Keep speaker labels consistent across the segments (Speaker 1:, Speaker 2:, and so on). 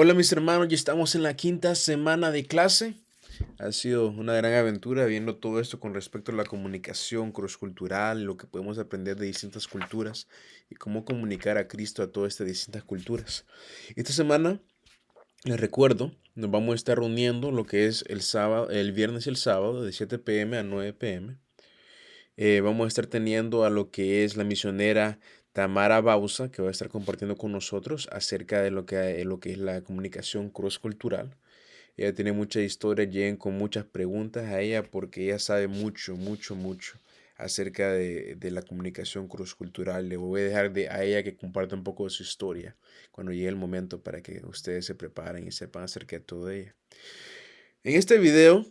Speaker 1: Hola mis hermanos, ya estamos en la quinta semana de clase. Ha sido una gran aventura viendo todo esto con respecto a la comunicación crosscultural, lo que podemos aprender de distintas culturas y cómo comunicar a Cristo a todas estas distintas culturas. Esta semana, les recuerdo, nos vamos a estar reuniendo lo que es el sábado, el viernes y el sábado de 7 p.m. a 9 p.m. Vamos a estar teniendo a lo que es la misionera Tamara Bausa, que va a estar compartiendo con nosotros acerca de lo que es la comunicación cross-cultural. Ella tiene mucha historia, lleguen con muchas preguntas a ella porque ella sabe mucho, mucho, mucho acerca de la comunicación cross-cultural. Le voy a dejar a ella que comparta un poco de su historia cuando llegue el momento para que ustedes se preparen y sepan acerca de todo ella. En este video,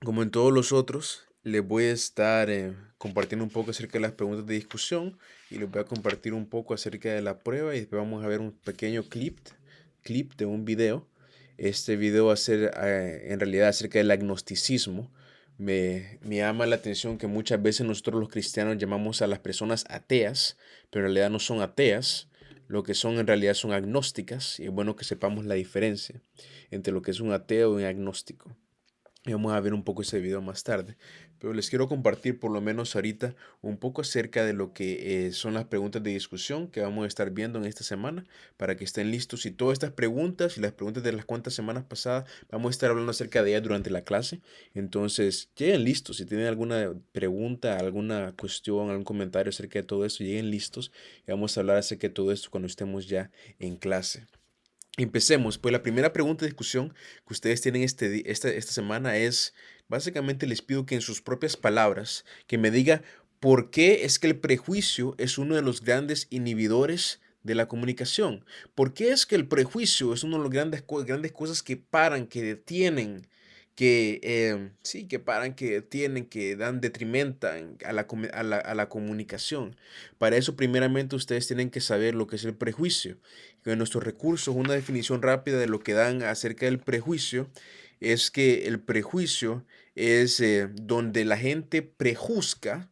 Speaker 1: como en todos los otros, les voy a estar compartiendo un poco acerca de las preguntas de discusión y les voy a compartir un poco acerca de la prueba y después vamos a ver un pequeño clip de un video. Este video va a ser en realidad acerca del agnosticismo. Me llama la atención que muchas veces nosotros los cristianos llamamos a las personas ateas, pero en realidad no son ateas. Lo que son en realidad son agnósticas y es bueno que sepamos la diferencia entre lo que es un ateo y un agnóstico. Y vamos a ver un poco ese video más tarde. Pero les quiero compartir por lo menos ahorita un poco acerca de lo que son las preguntas de discusión que vamos a estar viendo en esta semana para que estén listos. Y todas estas preguntas y las preguntas de las cuantas semanas pasadas vamos a estar hablando acerca de ellas durante la clase. Entonces lleguen listos. Si tienen alguna pregunta, alguna cuestión, algún comentario acerca de todo esto, lleguen listos y vamos a hablar acerca de todo esto cuando estemos ya en clase. Empecemos, pues la primera pregunta de discusión que ustedes tienen esta semana es, básicamente les pido que en sus propias palabras, que me diga por qué es que el prejuicio es uno de los grandes inhibidores de la comunicación. ¿Por qué es que el prejuicio es uno de los grandes cosas que paran, que detienen, sí, que paran, que detienen, que dan detrimentan a la comunicación? Para eso, primeramente, ustedes tienen que saber lo que es el prejuicio. En nuestros recursos, una definición rápida de lo que dan acerca del prejuicio es que el prejuicio es donde la gente prejuzga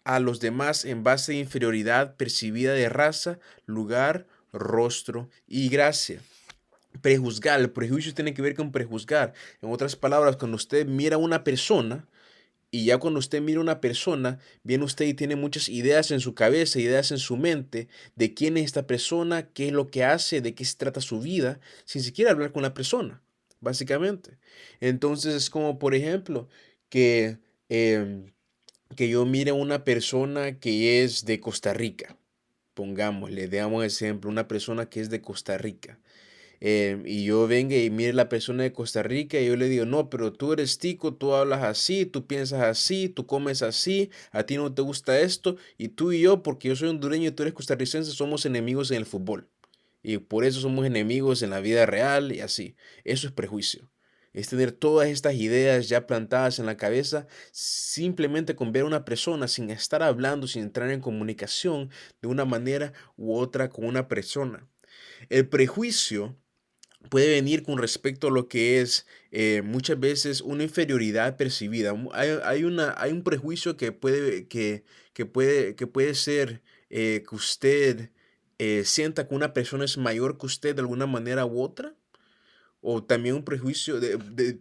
Speaker 1: a los demás en base a inferioridad percibida de raza, lugar, rostro y gracia. Prejuzgar, el prejuicio tiene que ver con prejuzgar. En otras palabras, cuando usted mira a una persona, y ya cuando usted mira a una persona, viene usted y tiene muchas ideas en su cabeza, ideas en su mente de quién es esta persona, qué es lo que hace, de qué se trata su vida, sin siquiera hablar con la persona, básicamente. Entonces es como, por ejemplo, que, em, que yo mire a una persona que es de Costa Rica. Pongámosle, damos ejemplo, una persona que es de Costa Rica. Y yo venga y mire la persona de Costa Rica y yo le digo, no, pero tú eres tico, tú hablas así, tú piensas así, tú comes así, a ti no te gusta esto, y tú y yo, porque yo soy hondureño y tú eres costarricense, somos enemigos en el fútbol. Y por eso somos enemigos en la vida real y así. Eso es prejuicio. Es tener todas estas ideas ya plantadas en la cabeza simplemente con ver a una persona sin estar hablando, sin entrar en comunicación de una manera u otra con una persona. El prejuicio puede venir con respecto a lo que es muchas veces una inferioridad percibida. Hay un prejuicio que puede ser que usted sienta que una persona es mayor que usted de alguna manera u otra. O también un prejuicio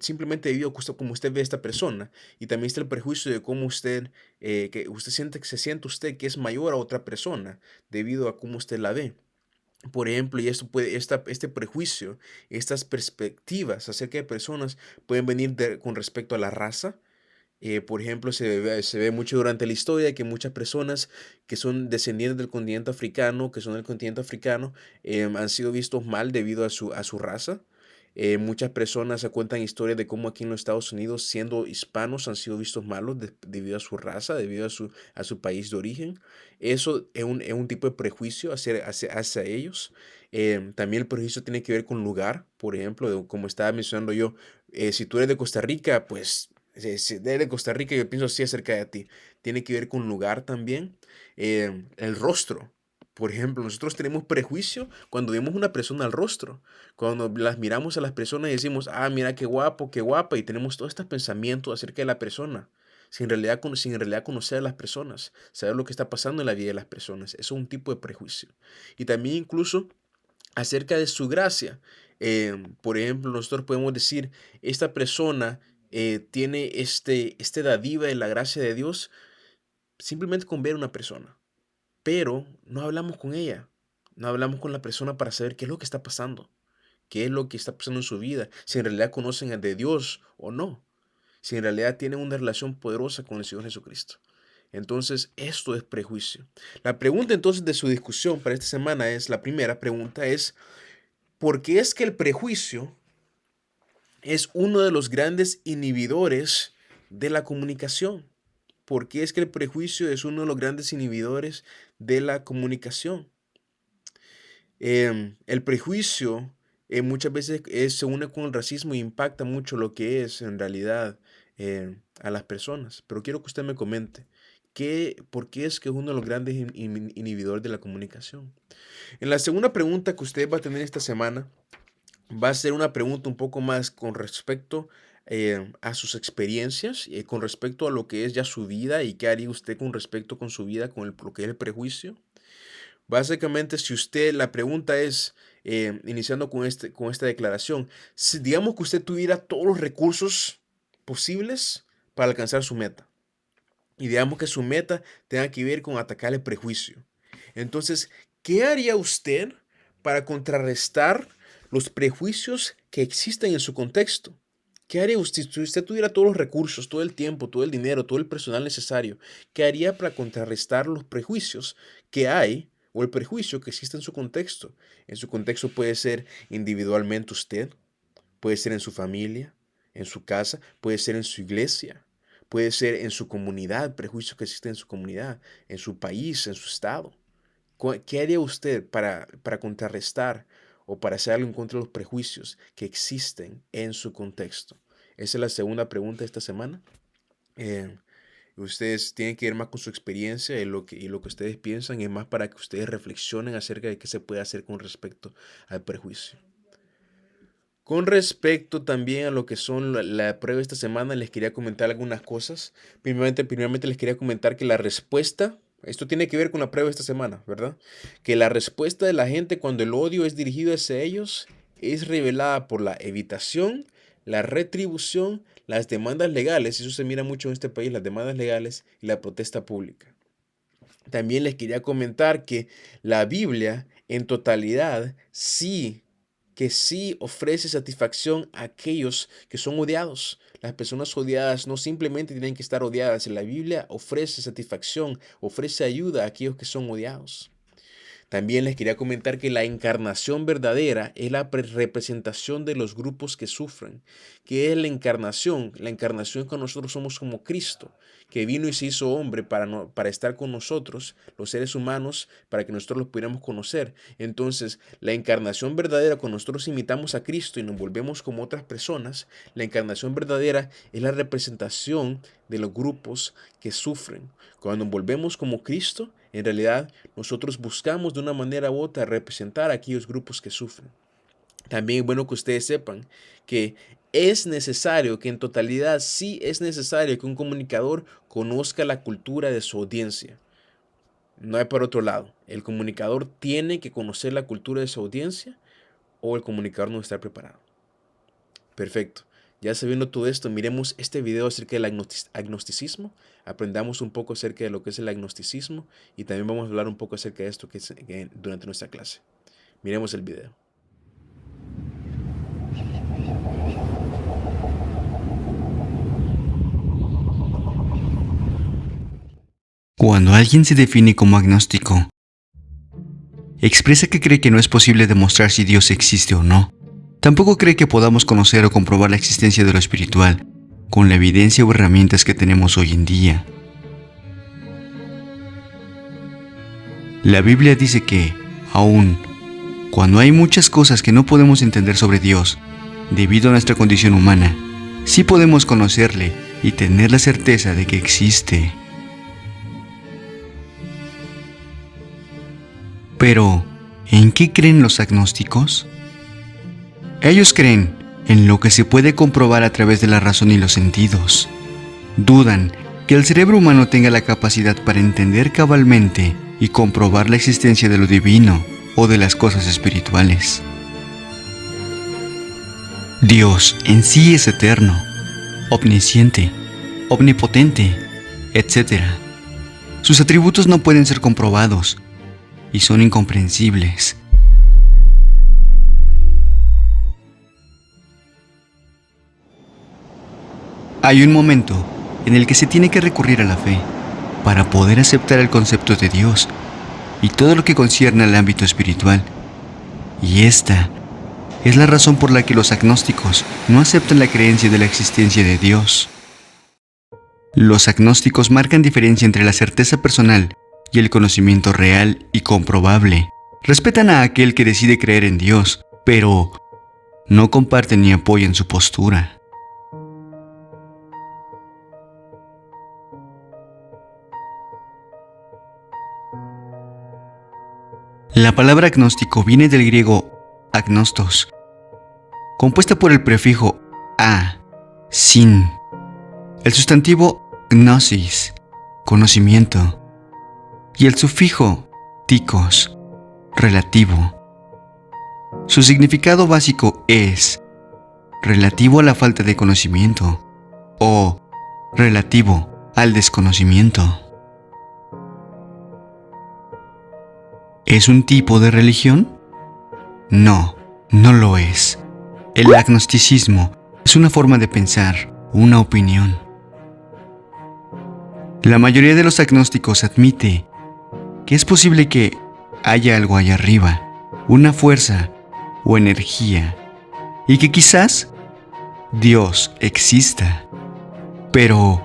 Speaker 1: simplemente debido a cómo usted ve a esta persona. Y también está el prejuicio de cómo que usted siente que se siente usted que es mayor a otra persona debido a cómo usted la ve. Por ejemplo, y este prejuicio, estas perspectivas acerca de personas pueden venir con respecto a la raza. Por ejemplo, se ve mucho durante la historia que muchas personas que son descendientes del continente africano, que son del continente africano, han sido vistos mal debido a su raza. Muchas personas se cuentan historias de cómo aquí en los Estados Unidos, siendo hispanos, han sido vistos malos debido a su raza, debido a su país de origen. Eso es un tipo de prejuicio hacia ellos. También el prejuicio tiene que ver con lugar, por ejemplo, como estaba mencionando yo, si tú eres de Costa Rica, pues si eres de Costa Rica, yo pienso así acerca de ti. Tiene que ver con lugar también. El rostro. Por ejemplo, nosotros tenemos prejuicio cuando vemos una persona al rostro. Cuando las miramos a las personas y decimos, ah, mira qué guapo, qué guapa, y tenemos todos estos pensamientos acerca de la persona, sin en realidad conocer a las personas, saber lo que está pasando en la vida de las personas. Eso es un tipo de prejuicio. Y también incluso acerca de su gracia. Por ejemplo, nosotros podemos decir, esta persona tiene este dádiva de la gracia de Dios simplemente con ver a una persona, pero no hablamos con ella, no hablamos con la persona para saber qué es lo que está pasando, qué es lo que está pasando en su vida, si en realidad conocen de Dios o no, si en realidad tienen una relación poderosa con el Señor Jesucristo. Entonces, esto es prejuicio. La pregunta entonces de su discusión para esta semana es, la primera pregunta es, ¿por qué es que el prejuicio es uno de los grandes inhibidores de la comunicación? ¿Por qué es que el prejuicio es uno de los grandes inhibidores de la comunicación? El prejuicio muchas veces se une con el racismo e impacta mucho lo que es en realidad a las personas. Pero quiero que usted me comente, ¿por qué es que es uno de los grandes inhibidores de la comunicación? En la segunda pregunta que usted va a tener esta semana, va a ser una pregunta un poco más con respecto a sus experiencias, con respecto a lo que es ya su vida y qué haría usted con respecto con su vida, con lo que es el prejuicio. Básicamente, la pregunta es, iniciando con esta declaración, si digamos que usted tuviera todos los recursos posibles para alcanzar su meta, y digamos que su meta tenga que ver con atacar el prejuicio. Entonces, ¿qué haría usted para contrarrestar los prejuicios que existen en su contexto? ¿Qué haría usted si usted tuviera todos los recursos, todo el tiempo, todo el dinero, todo el personal necesario? ¿Qué haría para contrarrestar los prejuicios que hay o el prejuicio que existe en su contexto? En su contexto puede ser individualmente usted, puede ser en su familia, en su casa, puede ser en su iglesia, puede ser en su comunidad, prejuicios que existen en su comunidad, en su país, en su estado. ¿Qué haría usted para contrarrestar o para hacer algo en contra de los prejuicios que existen en su contexto? Esa es la segunda pregunta de esta semana. Ustedes tienen que ir más con su experiencia y lo que ustedes piensan es más para que ustedes reflexionen acerca de qué se puede hacer con respecto al prejuicio. Con respecto también a lo que son la prueba de esta semana, les quería comentar algunas cosas. Primeramente les quería comentar que la respuesta, esto tiene que ver con la prueba de esta semana, ¿verdad? Que la respuesta de la gente cuando el odio es dirigido hacia ellos es revelada por la evitación, la retribución, las demandas legales, eso se mira mucho en este país, las demandas legales y la protesta pública. También les quería comentar que la Biblia en totalidad sí ofrece satisfacción a aquellos que son odiados. Las personas odiadas no simplemente tienen que estar odiadas. La Biblia ofrece satisfacción, ofrece ayuda a aquellos que son odiados. También les quería comentar que la encarnación verdadera es la representación de los grupos que sufren. ¿Qué es la encarnación? La encarnación es que nosotros somos como Cristo, que vino y se hizo hombre para estar con nosotros, los seres humanos, para que nosotros los pudiéramos conocer. Entonces, la encarnación verdadera, cuando nosotros imitamos a Cristo y nos volvemos como otras personas, la encarnación verdadera es la representación de los grupos que sufren. Cuando nos volvemos como Cristo, en realidad nosotros buscamos de una manera u otra representar a aquellos grupos que sufren. También es bueno que ustedes sepan que es necesario, que en totalidad sí es necesario que un comunicador conozca la cultura de su audiencia. No hay por otro lado. El comunicador tiene que conocer la cultura de su audiencia o el comunicador no está preparado. Perfecto. Ya sabiendo todo esto, miremos este video acerca del agnosticismo, aprendamos un poco acerca de lo que es el agnosticismo y también vamos a hablar un poco acerca de esto durante nuestra clase. Miremos el video.
Speaker 2: Cuando alguien se define como agnóstico, expresa que cree que no es posible demostrar si Dios existe o no. Tampoco cree que podamos conocer o comprobar la existencia de lo espiritual con la evidencia o herramientas que tenemos hoy en día. La Biblia dice que, aun cuando hay muchas cosas que no podemos entender sobre Dios, debido a nuestra condición humana, sí podemos conocerle y tener la certeza de que existe. Pero, ¿en qué creen los agnósticos? Ellos creen en lo que se puede comprobar a través de la razón y los sentidos. Dudan que el cerebro humano tenga la capacidad para entender cabalmente y comprobar la existencia de lo divino o de las cosas espirituales. Dios en sí es eterno, omnisciente, omnipotente, etc. Sus atributos no pueden ser comprobados y son incomprensibles. Hay un momento en el que se tiene que recurrir a la fe para poder aceptar el concepto de Dios y todo lo que concierne al ámbito espiritual. Y esta es la razón por la que los agnósticos no aceptan la creencia de la existencia de Dios. Los agnósticos marcan diferencia entre la certeza personal y el conocimiento real y comprobable. Respetan a aquel que decide creer en Dios, pero no comparten ni apoyan su postura. La palabra agnóstico viene del griego agnostos, compuesta por el prefijo a, sin, el sustantivo gnosis, conocimiento, y el sufijo tikos, relativo. Su significado básico es relativo a la falta de conocimiento o relativo al desconocimiento. ¿Es un tipo de religión? No, no lo es. El agnosticismo es una forma de pensar, una opinión. La mayoría de los agnósticos admite que es posible que haya algo allá arriba, una fuerza o energía, y que quizás Dios exista. Pero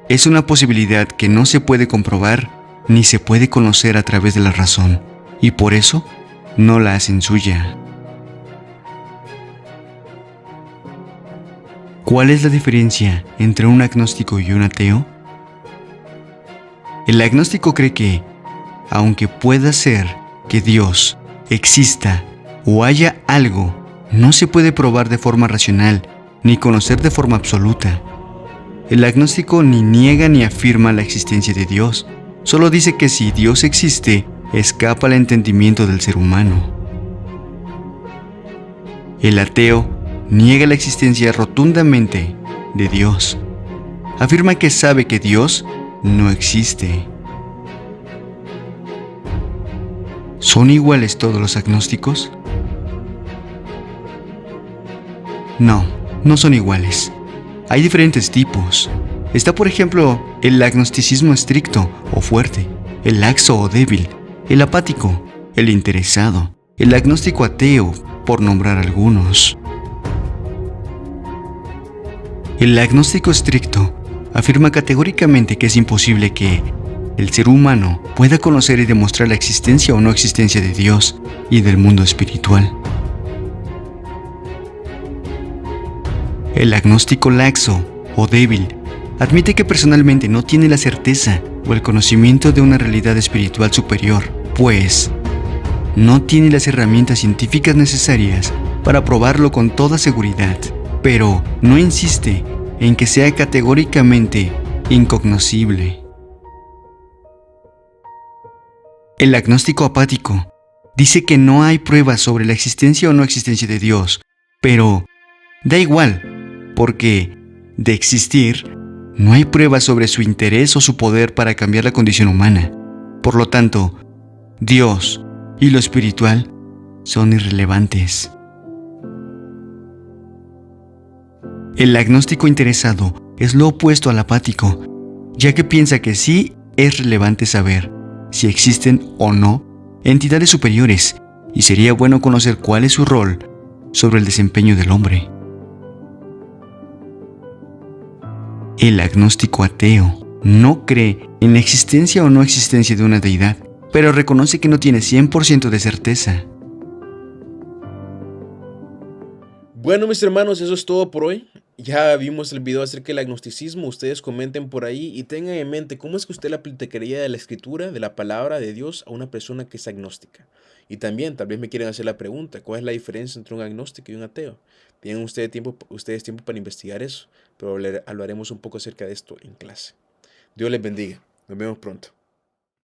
Speaker 2: es una posibilidad que no se puede comprobar ni se puede conocer a través de la razón, y por eso no la hacen suya. ¿Cuál es la diferencia entre un agnóstico y un ateo? El agnóstico cree que, aunque pueda ser que Dios exista o haya algo, no se puede probar de forma racional ni conocer de forma absoluta. El agnóstico ni niega ni afirma la existencia de Dios, solo dice que si Dios existe, escapa al entendimiento del ser humano. El ateo niega la existencia rotundamente de Dios. Afirma que sabe que Dios no existe. ¿Son iguales todos los agnósticos? No, no son iguales. Hay diferentes tipos. Está, por ejemplo, el agnosticismo estricto o fuerte, el laxo o débil, el apático, el interesado, el agnóstico ateo, por nombrar algunos. El agnóstico estricto afirma categóricamente que es imposible que el ser humano pueda conocer y demostrar la existencia o no existencia de Dios y del mundo espiritual. El agnóstico laxo o débil admite que personalmente no tiene la certeza o el conocimiento de una realidad espiritual superior, pues no tiene las herramientas científicas necesarias para probarlo con toda seguridad, pero no insiste en que sea categóricamente incognoscible. El agnóstico apático dice que no hay pruebas sobre la existencia o no existencia de Dios, pero da igual, porque de existir, no hay pruebas sobre su interés o su poder para cambiar la condición humana. Por lo tanto, Dios y lo espiritual son irrelevantes. El agnóstico interesado es lo opuesto al apático, ya que piensa que sí es relevante saber si existen o no entidades superiores, y sería bueno conocer cuál es su rol sobre el desempeño del hombre. El agnóstico ateo no cree en la existencia o no existencia de una deidad, pero reconoce que no tiene 100% de certeza.
Speaker 1: Bueno, mis hermanos, eso es todo por hoy. Ya vimos el video acerca del agnosticismo. Ustedes comenten por ahí y tengan en mente cómo es que usted le aplicaría de la escritura, de la palabra de Dios a una persona que es agnóstica. Y también, tal vez me quieren hacer la pregunta, ¿cuál es la diferencia entre un agnóstico y un ateo? Tienen ustedes tiempo para investigar eso, pero hablaremos un poco acerca de esto en clase. Dios les bendiga. Nos vemos pronto.